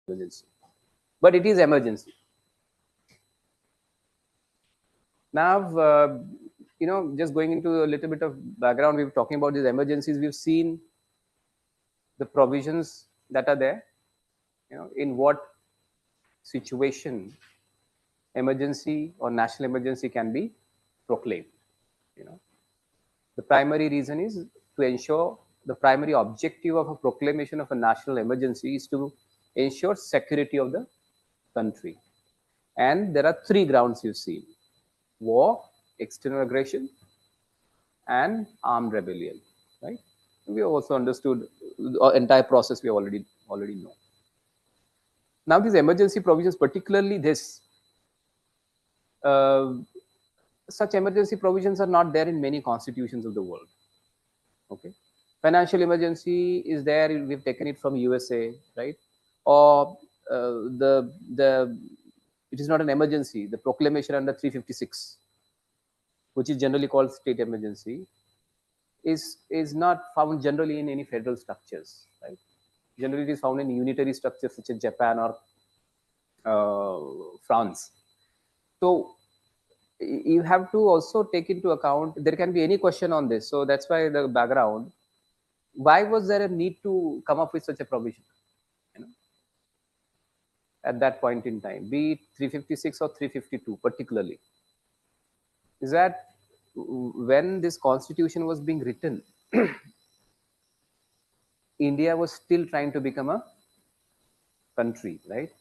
emergency, but it is emergency. Now, just going into a little bit of background, we were talking about these emergencies. We've seen the provisions that are there, in what situation emergency or national emergency can be proclaimed. The primary reason is to ensure, the primary objective of a proclamation of a national emergency is to ensure security of the country. And there are three grounds you've seen: war, external aggression, and armed rebellion, right? We also understood the entire process we already know. Now, these emergency provisions, particularly this, such emergency provisions are not there in many constitutions of the world. Okay, financial emergency is there. We've taken it from USA, right? Or it is not an emergency. The proclamation under 356, which is generally called state emergency, is not found generally in any federal structures, right? Generally, it is found in unitary structures such as Japan or France. So you have to also take into account, there can be any question on this. So that's why the background, why was there a need to come up with such a provision, at that point in time, be it 356 or 352 particularly, is that when this constitution was being written, India was still trying to become a country, right?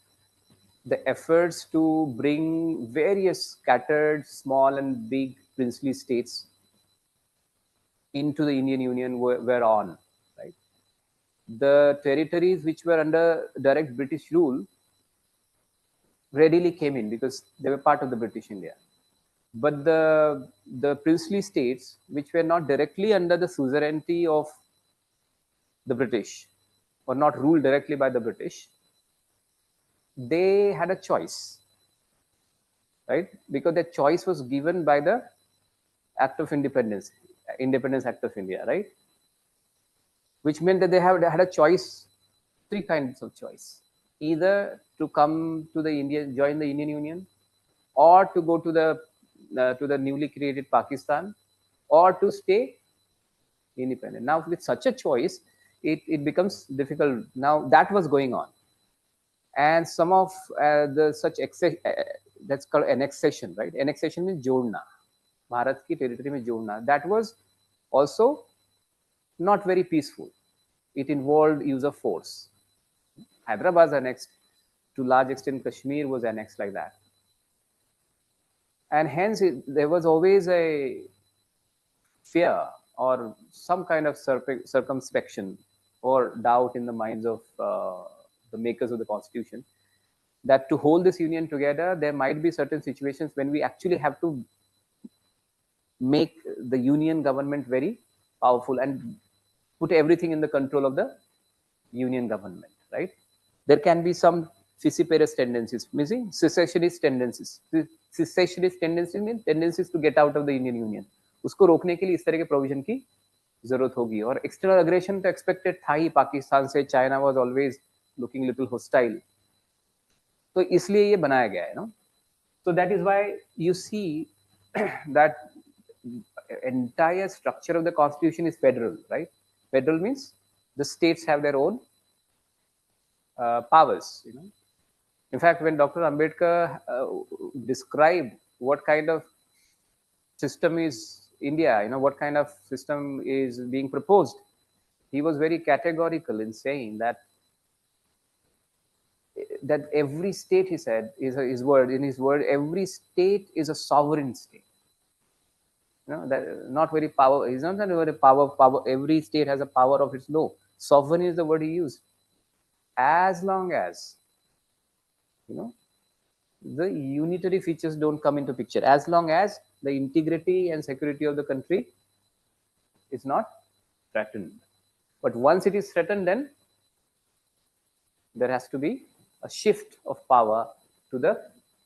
The efforts to bring various scattered small and big princely states into the Indian Union were on, right? The territories which were under direct British rule readily came in because they were part of the British India. But the princely states which were not directly under the suzerainty of the British, or not ruled directly by the British, they had a choice, right? Because the choice was given by the Act of Independence Act of India, right? Which meant that they had a choice, three kinds of choice: either to come to join the Indian Union, or to go to the newly created Pakistan, or to stay independent. Now, with such a choice, it becomes difficult. Now, that was going on, and some of that's called annexation, right? Annexation means jodna, Bharat ki territory mein jodna. That was also not very peaceful. It involved use of force. Hyderabad was annexed, to large extent Kashmir was annexed like that, and hence there was always a fear or some kind of circumspection or doubt in the minds of the makers of the constitution, that to hold this union together, there might be certain situations when we actually have to make the union government very powerful and put everything in the control of the union government, right? There can be some fissiparous tendencies, meaning secessionist tendencies. Secessionist tendencies mean tendencies to get out of the Indian Union. उसको रोकने के लिए इस तरह के provision की जरूरत होगी. और एक्सटर्नल अग्रेशन तो एक्सपेक्टेड था ही पाकिस्तान से. China was always looking little hostile, तो इसलिए ये बनाया गया है, no. So that is why you see that entire structure of the constitution is federal, right? Federal means the states have their own powers, In fact, when Dr. Ambedkar described what kind of system is India, what kind of system is being proposed, he was very categorical in saying that every state, he said, in his word, every state is a sovereign state. That not very power. He's not very power. Every state has a power of its. No, sovereign is the word he used. As long as the unitary features don't come into picture, as long as the integrity and security of the country is not threatened. But once it is threatened, then there has to be a shift of power to the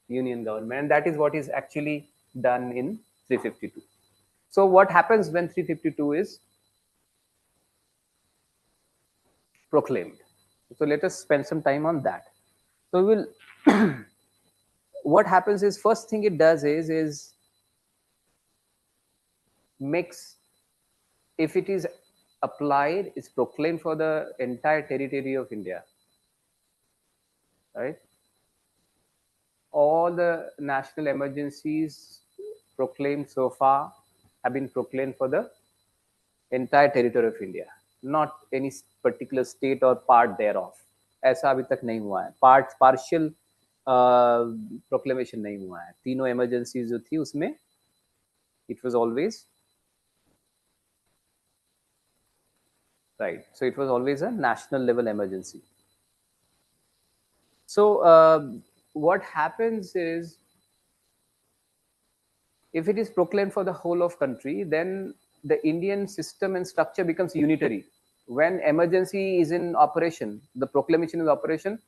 union government, and that is what is actually done in 352. So what happens when 352 is proclaimed? So let us spend some time on that. So we will what happens is, first thing it does is makes, if it is applied, it's proclaimed for the entire territory of India, right? All the national emergencies proclaimed so far have been proclaimed for the entire territory of India, not any particular state or part thereof. ऐसा अभी तक नहीं हुआ है, partial proclamation नहीं हुआ है. तीनों इमरजेंसीज जो थी उसमें it was always right. So it was always a national level emergency. So what happens is, if it is proclaimed for the whole of country, then the Indian system and structure becomes unitary. When emergency is in operation, the proclamation is operation,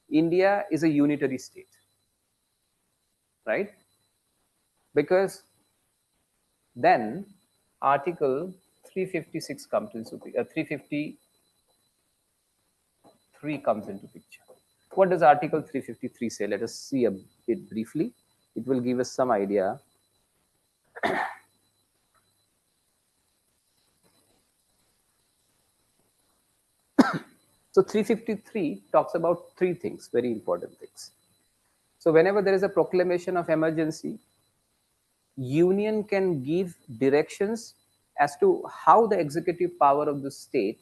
India is a unitary state, right? Because then Article 356 comes into 353 comes into picture. What does Article 353 say? Let us see a bit briefly. It will give us some idea. So 353 talks about three things, very important things. So whenever there is a proclamation of emergency, union can give directions as to how the executive power of the state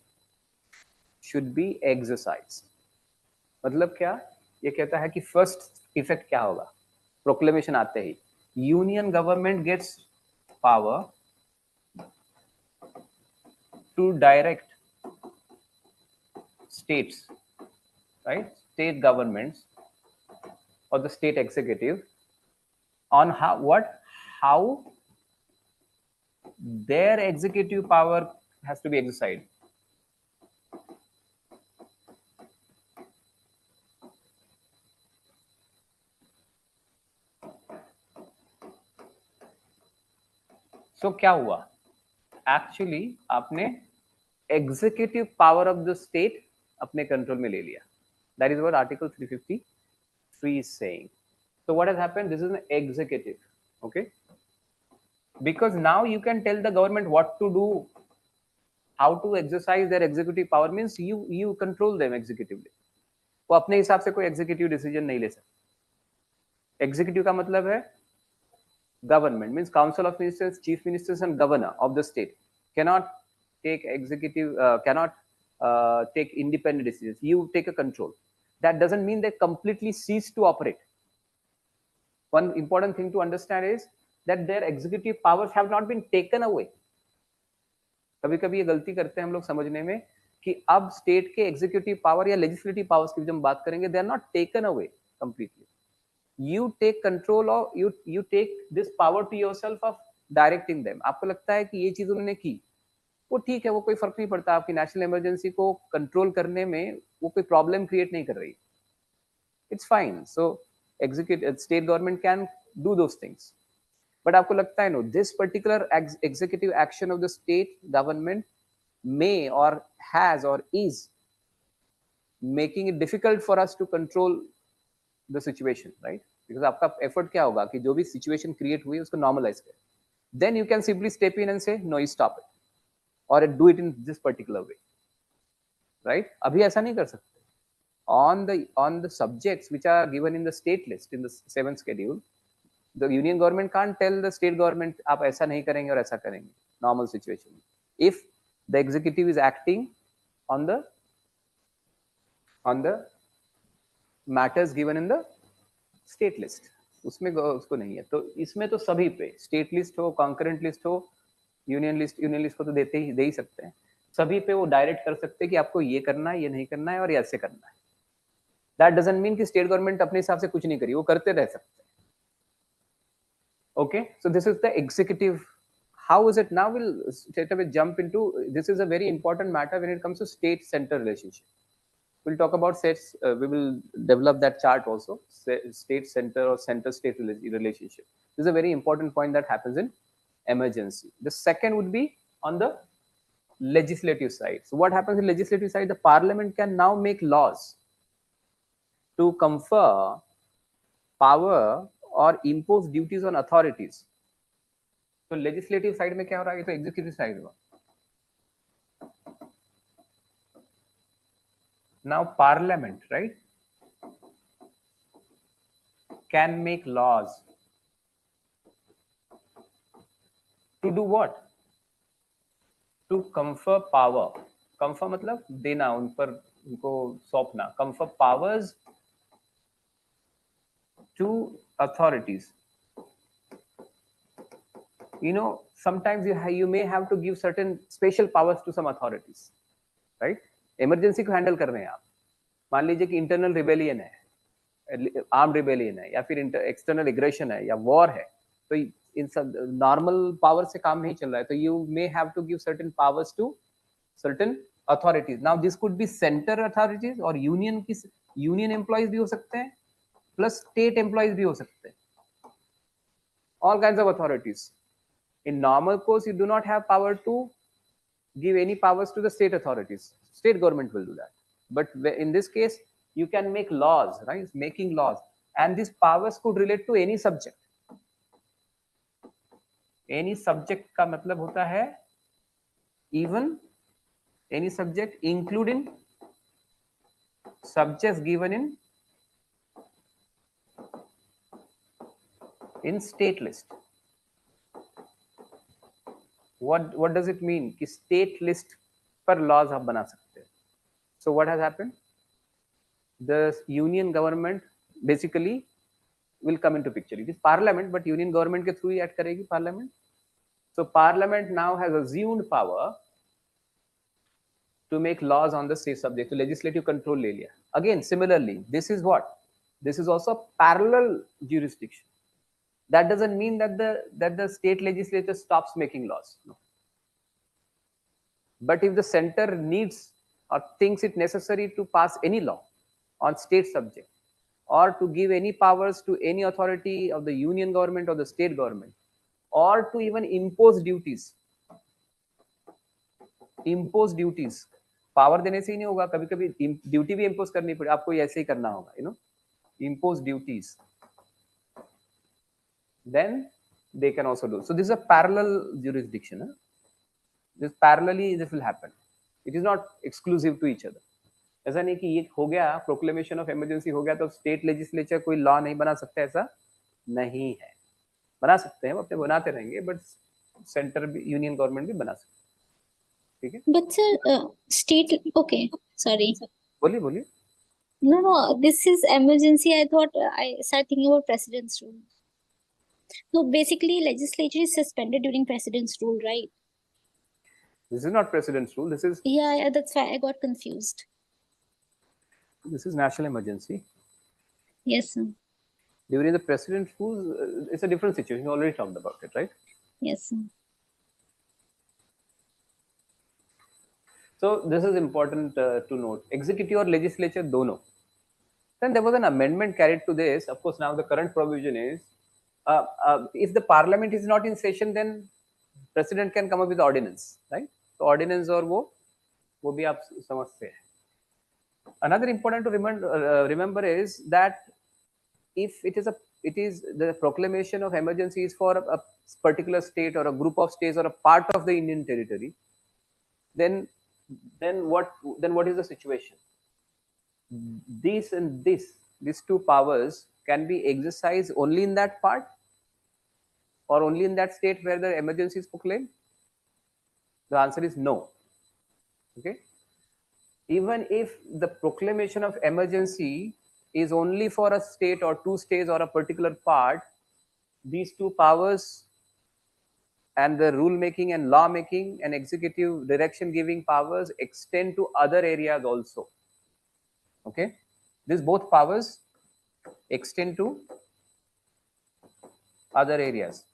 should be exercised. मतलब क्या? ये कहता है कि first effect क्या होगा proclamation आते ही. Union government gets power to direct states, right? State governments or the state executive on how their executive power has to be exercised. So क्या हुआ? Actually आपने executive power of the state अपने control में ले लिया. That is what Article 353 is saying. So what has happened? This is an executive, okay? Because now you can tell the government what to do, how to exercise their executive power, means you control them executively. वो अपने हिसाब से कोई executive decision नहीं ले सकते. Executive का मतलब है government, means Council of Ministers, Chief Ministers and Governor of the state cannot take take independent decisions. You take a control. That doesn't mean they completely cease to operate. One important thing to understand is that their executive powers have not been taken away. कभी कभी ये गलती करते हैं हम लोग समझने में कि अब स्टेट के एग्जीक्यूटिव पावर या लेजिस्लेटिव पावर्स की जब हम बात करेंगे, they are not taken away completely. You take control or you take this power to yourself of directing them. आपको लगता है कि ये चीज उन्होंने की, वो ठीक है, वो कोई फर्क नहीं पड़ता. आपकी नेशनल इमरजेंसी को कंट्रोल करने में वो कोई प्रॉब्लम क्रिएट नहीं कर रही. It's fine. So executive state government can do those things. But आपको लगता है no, this particular executive action of the state government may or has or is making it difficult for us to control the situation, right? Because आपका effort क्या होगा कि जो भी situation create हुई है उसको normalize करें. Then you can simply step in and say no, you stop it, or do it in this particular way, right? अभी ऐसा नहीं कर सकते. On the subjects which are given in the state list in the 7th schedule, the union government can't tell the state government आप ऐसा नहीं करेंगे और ऐसा करेंगे. Normal situation, if the executive is acting on the matters given in the state list, उसमें उसको नहीं है. तो इसमें तो सभी पे, स्टेट लिस्ट हो, कॉन्करेंट लिस्ट हो, यूनियन लिस्ट को तो दे ही सकते हैं. सभी पे वो डायरेक्ट कर सकते हैं कि आपको ये करना है, ये नहीं करना है और ये ऐसे करना है. दैट डजंट मीन कि स्टेट गवर्नमेंट अपने हिसाब से कुछ नहीं करी, वो करते रह सकते हैं. Okay, so this is the executive. How is it now? We'll straight away jump into, this is a very important matter when it comes to state center relationship. We'll talk about states, we will develop that chart also, state center or center state relationship. This is a very important point that happens in emergency. The second would be on the legislative side. So what happens in legislative side? The parliament can now make laws. to confer power or impose duties on authorities. तो legislative side में क्या हो रहा है, ये तो executive side हुआ. Now parliament, right, can make laws to do what? To confer power. Confer मतलब देना, उन पर उनको सौंपना. Confer powers to authorities. You know, sometimes you may have to give certain special powers to some authorities, right? Emergency को handle कर रहे हैं आप. मान लीजिए कि इंटरनल रिबेलियन है, आर्म रिबेलियन है, या फिर एक्सटर्नल एग्रेशन है, या वॉर है, तो इन सब नॉर्मल पावर से काम नहीं चल रहा है, तो you may have to give certain powers to certain authorities. Now this could be centre authorities, और यूनियन एम्प्लॉयज भी हो सकते हैं, प्लस स्टेट एम्प्लॉयज भी हो सकते हैं. All kinds of authorities. In normal course, you do not have power to give any powers to the state authorities. State government will do that. But in this case, you can make laws, right? Making laws. And these powers could relate to any subject. Any subject का मतलब होता है even any subject, including subjects given in state list. What does it mean कि state list पर laws आप बना सकते हैं? So what has happened? The union government basically will come into picture. It is parliament, but union government के through ही act करेगी parliament. So parliament now has assumed power to make laws on the state subject. So legislative control ले लिया. Again, similarly, this is what? This is also parallel jurisdiction. That doesn't mean that the state legislature stops making laws. No. But if the center needs or thinks it necessary to pass any law on state subject, or to give any powers to any authority of the union government or the state government, or to even impose duties. Impose duties. Power देने से ही नहीं होगा, कभी कभी duty भी impose करनी पड़े, आपको ऐसे ही करना होगा, impose duties. Then they can also do. So this is a parallel jurisdiction. This parallelly this will happen. It is not exclusive to each other. ऐसा नहीं कि ये हो गया, प्रोक्लेमेशन ऑफ इमरजेंसी हो गया तो स्टेट लेजिस्लेचर कोई लॉ नहीं बना सकता, ऐसा नहीं है. बना सकते हैं, अपने बनाते रहेंगे, बट सेंटर भी, यूनियन गवर्नमेंट भी बना सकते हैं. ठीक है. But sir, state, okay, sorry. बोलिए. No, this is emergency. I thought I started thinking about president's rule. So basically, legislature is suspended during president's rule, right? This is not president's rule. This is yeah. That's why I got confused. This is national emergency. Yes, sir. During the president's rule, it's a different situation. We already talked about it, right? Yes, sir. So this is important to note. Executive or legislature, dono. Then there was an amendment carried to this. Of course, now the current provision is, if the parliament is not in session, then president can come up with ordinance, right? So ordinance और वो भी आप समझते हैं. Another important to remember is that if it is the proclamation of emergency is for a particular state or a group of states or a part of the Indian territory, then what is the situation? These two powers can be exercised only in that part or only in that state where the emergency is proclaimed? The answer is no. Okay. Even if the proclamation of emergency is only for a state or two states or a particular part, these two powers and the rule making and law making and executive direction giving powers extend to other areas also. Okay, these both powers extend to other areas.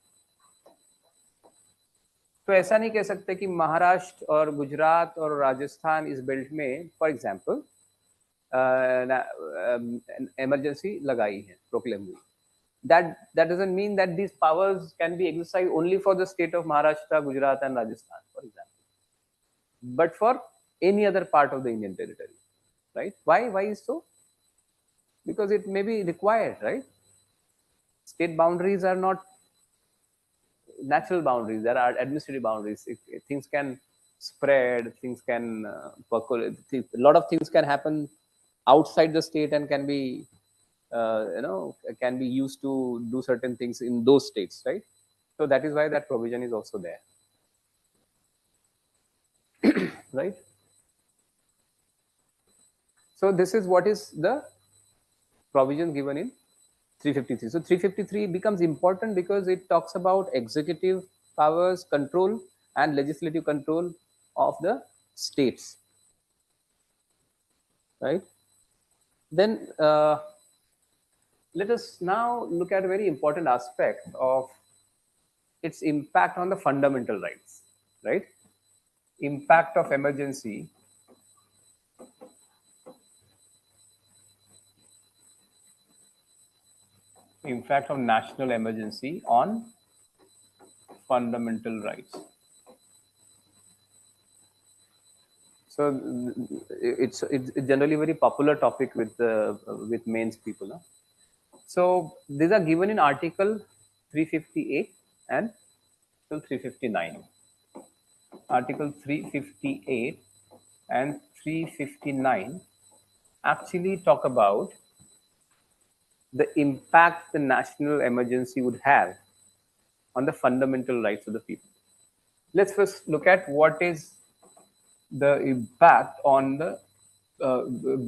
तो ऐसा नहीं कह सकते कि महाराष्ट्र और गुजरात और राजस्थान इस belt में फॉर एग्जांपल emergency लगाई है, proclaim हुई. That doesn't mean that these powers can be exercised only for the state of Maharashtra, Gujarat and Rajasthan, for example, but for any other part of the Indian territory, right? Why is so? because it may be required, right? State boundaries are not natural boundaries, there are administrative boundaries. Things can spread, things can percolate, a lot of things can happen outside the state and can be can be used to do certain things in those states, right? So that is why that provision is also there. Right? So this is what is the provision given in 353. So 353 becomes important because it talks about executive powers control and legislative control of the states, right? Then let us now look at a very important aspect of its impact on the fundamental rights, right? Impact of emergency, impact of national emergency on fundamental rights. So it's generally a very popular topic with mains people. Huh? So these are given in Article 358 and 359. Article 358 and 359 actually talk about the impact the national emergency would have on the fundamental rights of the people. Let's first look at what is the impact on the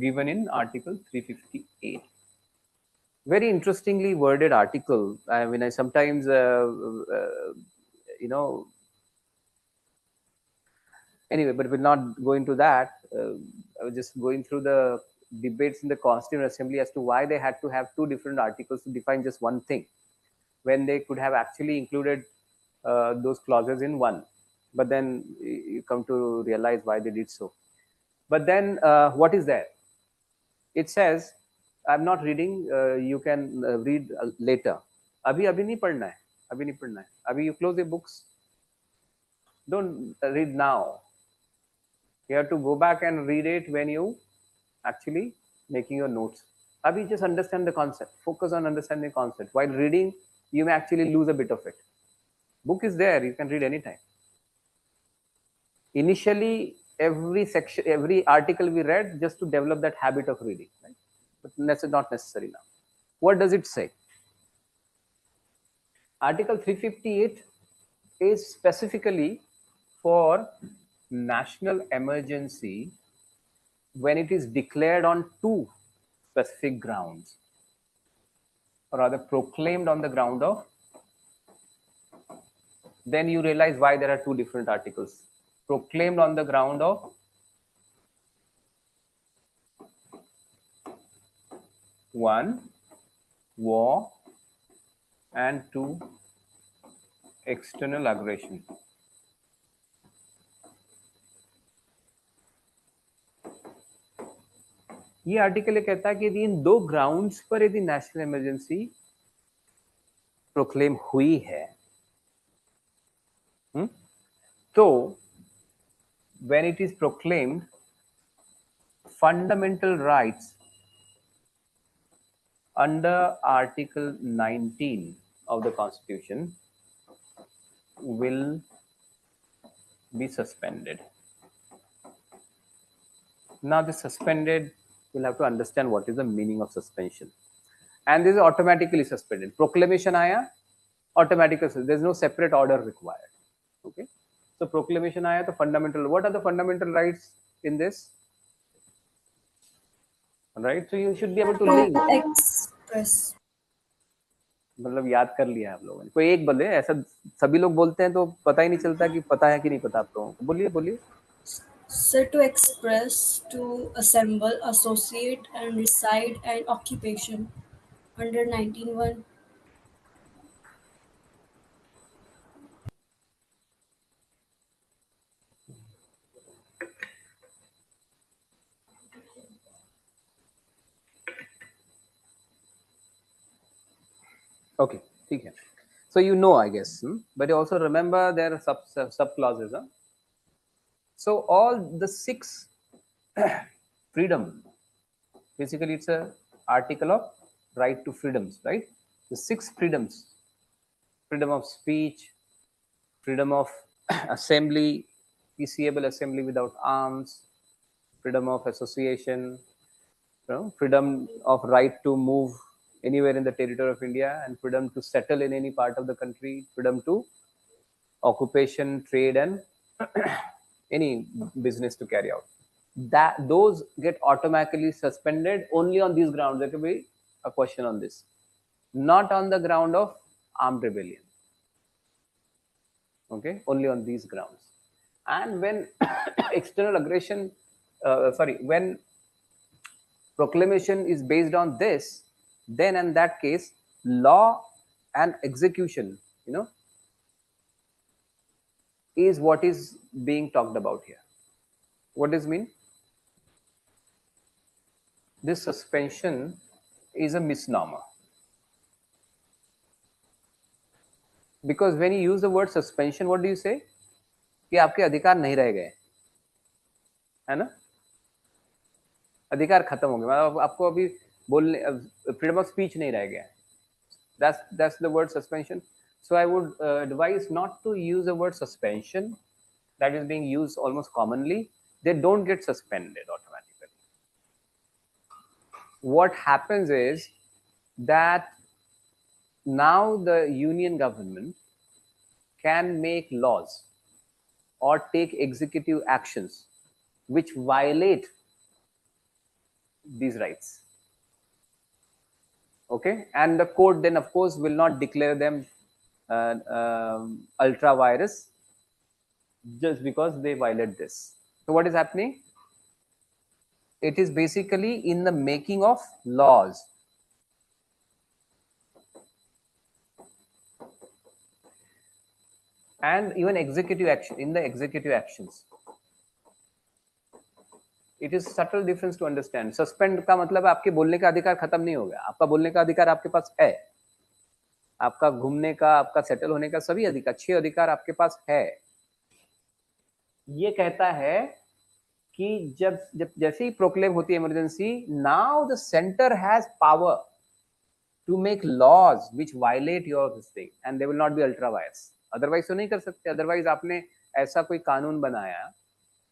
given in Article 358. Very interestingly worded article. I mean, I sometimes, anyway, but we'll not go into that. I was just going through the debates in the Constituent Assembly as to why they had to have two different articles to define just one thing, when they could have actually included those clauses in one. But then you come to realize why they did so. But then what is there? It says, I'm not reading, you can read later. Abhi nahi padhna hai. Abhi nahi padhna hai. Abhi you close your books. Don't read now. You have to go back and read it when you actually making your notes. Abhi just understand the concept. Focus on understanding the concept. While reading, you may actually lose a bit of it. Book is there, you can read anytime. Initially, every section, every article we read just to develop that habit of reading, right? But that's not necessary now. What does it say? Article 358 is specifically for national emergency when it is declared on two specific grounds, or rather proclaimed on the ground of, then you realize why there are two different articles. Proclaimed on the ground of one, war, and two, external aggression. ये article कहता है कि यदि इन दो grounds पर यदि national emergency proclaim हुई है, तो when it is proclaimed, fundamental rights under Article 19 of the Constitution will be suspended. Now, the suspended, you'll have to understand what is the meaning of suspension. And this is automatically suspended. Proclamation aaya, automatically, there's no separate order required. Okay. So proclamation aaya, the fundamental, what are the fundamental rights in this? Right. So you should be able to link. Express. मतलब याद कर लिया आप लोगों ने. कोई एक बोले, ऐसा सभी लोग बोलते हैं तो पता ही नहीं चलता कि पता है कि नहीं पता आप लोगों को. बोलिए बोलिए. Sir, to express, to assemble, associate, and reside and occupation under 19(1). Okay, ठीक है. So you know, I guess, but you also remember there are sub clauses. Huh? So all the six freedom, basically it's a article of right to freedoms, right? The 6 freedoms: freedom of speech, freedom of assembly, peaceable assembly without arms, freedom of association, freedom of right to move anywhere in the territory of India, and freedom to settle in any part of the country, freedom to occupation, trade, and any business to carry out. That those get automatically suspended only on these grounds. There could be a question on this, not on the ground of armed rebellion. Okay, only on these grounds. And when external aggression, when proclamation is based on this, then in that case, law and execution, is what is being talked about here. What does it mean? This suspension is a misnomer. Because when you use the word suspension, what do you say? कि आपके अधिकार नहीं रह गए, है ना? अधिकार खत्म हो गए, मतलब आपको अभी बोलने, फ्रीडम ऑफ स्पीच नहीं रह गया. That's the word suspension. So I would advise not to use the word suspension that is being used almost commonly. They don't get suspended automatically. What happens is that now the union government can make laws or take executive actions which violate these rights. Okay, and the court then of course will not declare them ultra virus just because they violate this. So what is happening? It is basically in the making of laws. And even executive action, in the executive actions, it is subtle difference to understand. Suspend का मतलब आपके बोलने का अधिकार खत्म नहीं हो गया. आपका बोलने का अधिकार आपके पास है, आपका घूमने का, आपका सेटल होने का, सभी अधिकार, 6 अधिकार आपके पास है. ये कहता है कि जब जैसे ही प्रोक्लेम होती है emergency, now the centre has power to make laws which violate your this thing and they will not be ultra vires. Otherwise तो नहीं कर सकते. अदरवाइज आपने ऐसा कोई कानून बनाया,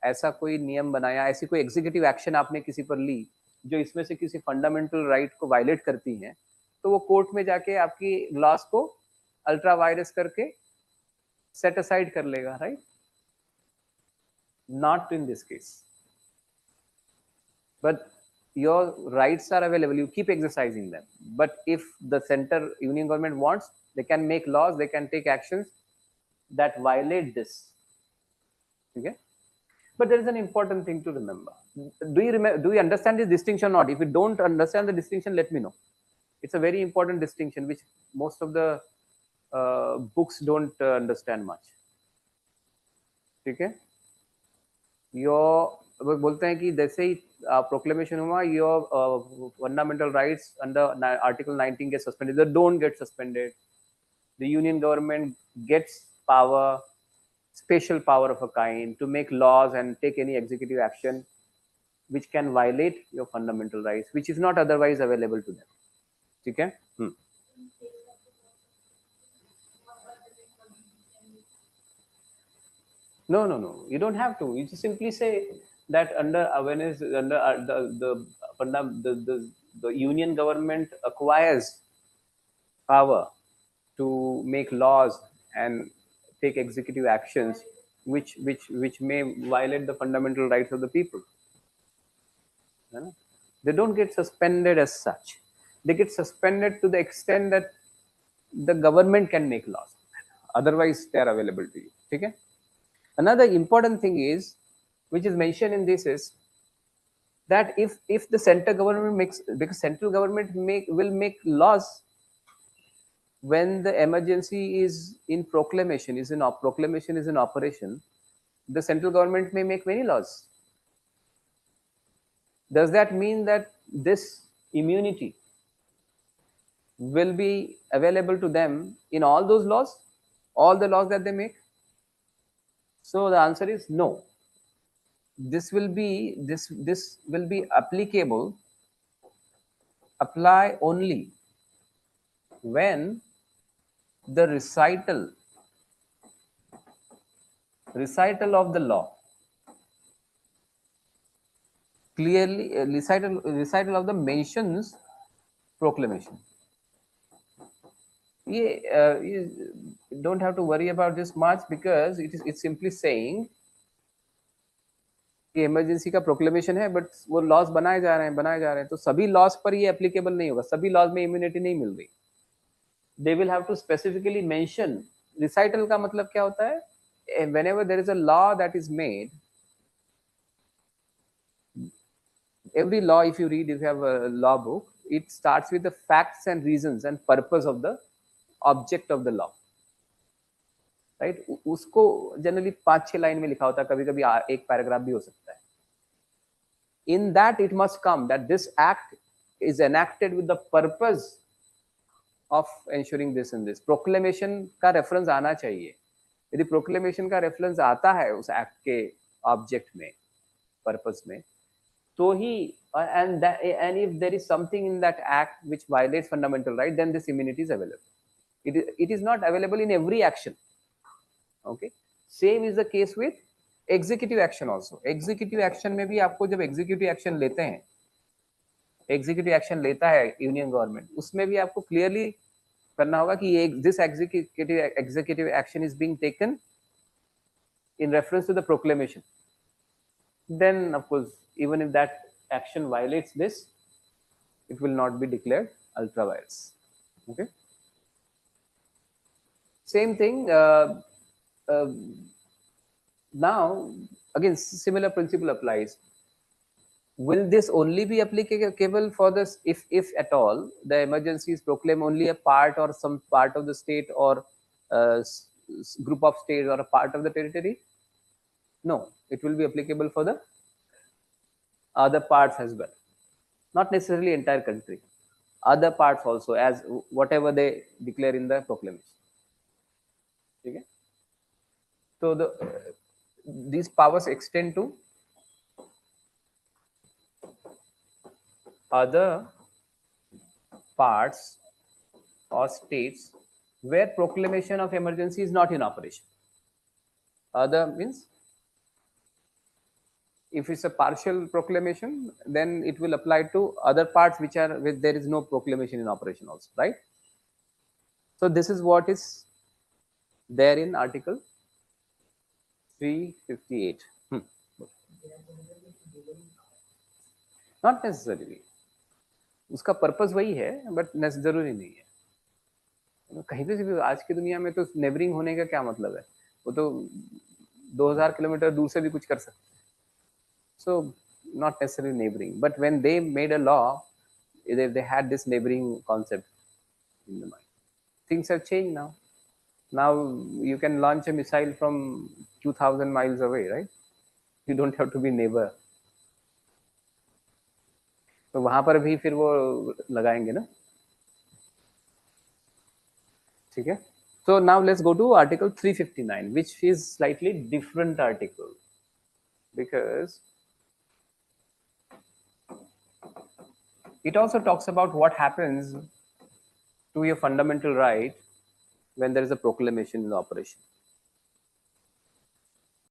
ऐसा कोई नियम बनाया, ऐसी कोई एग्जीक्यूटिव एक्शन आपने किसी पर ली जो इसमें से किसी फंडामेंटल राइट को वायलेट करती है, तो वो कोर्ट में जाके आपकी लॉस को अल्ट्रा वायरस करके सेट असाइड कर लेगा, right? Not in this case, but your rights are available, you keep exercising them. But if the center union government wants, they can make laws, they can take actions that violate this. Okay, but there is an important thing to remember. Do you understand this distinction or not? If you don't understand the distinction, let me know. It's a very important distinction which most of the books don't understand much. Okay, your बोलते हैं कि जैसे ही proclamation हुआ, your fundamental rights under article 19 get suspended. They don't get suspended. The union government gets power, special power of a kind, to make laws and take any executive action which can violate your fundamental rights, which is not otherwise available to them. ठीक है? No. You don't have to. You just simply say that under awareness, under the union government acquires power to make laws and take executive actions which may violate the fundamental rights of the people. They don't get suspended as such. They get suspended to the extent that the government can make laws. Otherwise, they are available to you. Okay? Another important thing is, which is mentioned in this, is that if the central government makes, because central government will make laws when the emergency is in proclamation, is in operation, the central government may make many laws. Does that mean that this immunity will be available to them in all those laws, all the laws that they make? So the answer is no. This will be applicable apply only when the recital of the law clearly recital of the mentions proclamation. You don't have to worry about this much because it's simply saying कि emergency का proclamation है but वो laws बनाए जा रहे हैं तो सभी लॉज पर ये एप्लीकेबल नहीं होगा, सभी लॉज में इम्यूनिटी नहीं मिल रही. They will have to specifically mention. Recital का मतलब क्या होता है? whenever there is a law that is made, every law, if you read, if you have a law book, it starts with the facts and reasons and purpose of the object of the law, right? उसको generally 5-6 line में लिखा होता है, कभी कभी एक paragraph भी हो सकता है. In that it must come that this act is enacted with the purpose of ensuring this and this. Proclamation का रेफरेंस आना चाहिए. यदि प्रोक्लेमेशन का रेफरेंस आता है उस एक्ट के ऑब्जेक्ट में, पर्पस में, तो ही and if there is something in that act which violates fundamental right, then this immunity is available. It is not available in every action. Okay, same is the case with executive action also. Executive action में भी आपको जब executive action लेते हैं, executive action लेता है union government, उसमें भी आपको क्लियरली करना होगा कि this executive action is being taken in reference to the proclamation. Then of course, even if that action violates this, it will not be declared ultra vires. Okay, same thing. Now again similar principle applies. Will this only be applicable for this if at all the emergencies proclaim only a part or some part of the state or group of states or a part of the territory? No, it will be applicable for the other parts as well, not necessarily entire country, other parts also, as whatever they declare in the proclamation. Okay, so these powers extend to other parts or states where proclamation of emergency is not in operation. Other means if it's a partial proclamation, then it will apply to other parts which there is no proclamation in operation also, right? So this is what is there in article 358. Not necessarily. उसका purpose वही है but जरूरी नहीं है. कहीं पे भी आज की दुनिया में तो नेबरिंग होने का क्या मतलब है? वो तो 2000 किलोमीटर दूर से भी कुछ कर सकते हैं. So not necessarily neighboring, but when they made a law, they had this neighboring concept in the mind. Things have changed now. Now you can launch a missile from 2000 miles away, right? You don't have to be neighbor. तो वहां पर भी फिर वो लगाएंगे ना. ठीक है. So now let's go to article 359, which is slightly different article because it also talks about what happens to your fundamental right when there is a proclamation in operation.